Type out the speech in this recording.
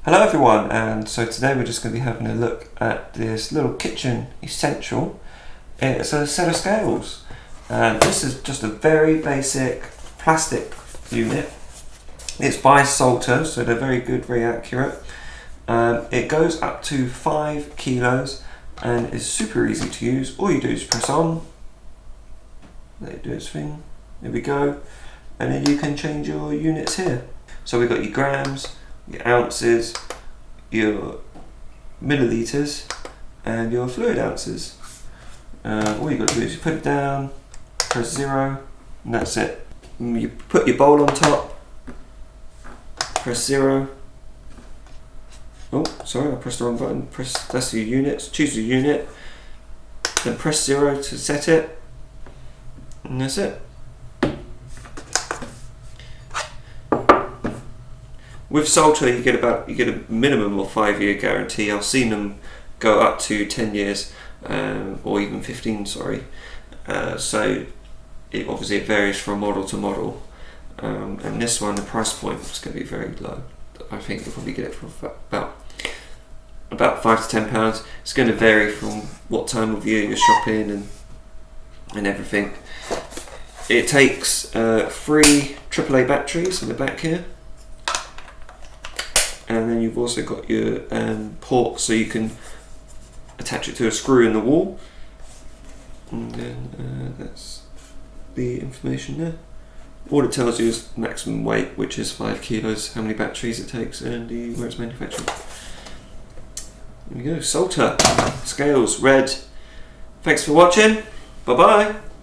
Hello everyone, and so today we're just going to be having a look at this little kitchen essential. It's a set of scales, and this is just a very basic plastic unit. It's by Salter, so they're very good, very accurate. It goes up to 5 kilos and is super easy to use. All you do is press on, let it do its thing, there we go, and then you can change your units here. So we've got your grams, your ounces, your millilitres and your fluid ounces. All you've got to do is you put it down, press 0, and that's it. You put your bowl on top, press 0. Oh, sorry, I pressed the wrong button. That's your units. Choose your unit, then press 0 to set it, and that's it. With Salter, you get a minimum of 5-year guarantee. I've seen them go up to 10 years, or even 15. Sorry. So it varies from model to model, and this one, the price point is going to be very low. I think you'll probably get it for about £5 to £10. It's going to vary from what time of year you're shopping and everything. It takes 3 AAA batteries in the back here. And then you've also got your port, so you can attach it to a screw in the wall. And then that's the information there. All it tells you is maximum weight, which is 5 kilos, how many batteries it takes, and where it's manufactured. There we go, Salter, scales, red. Thanks for watching, bye bye.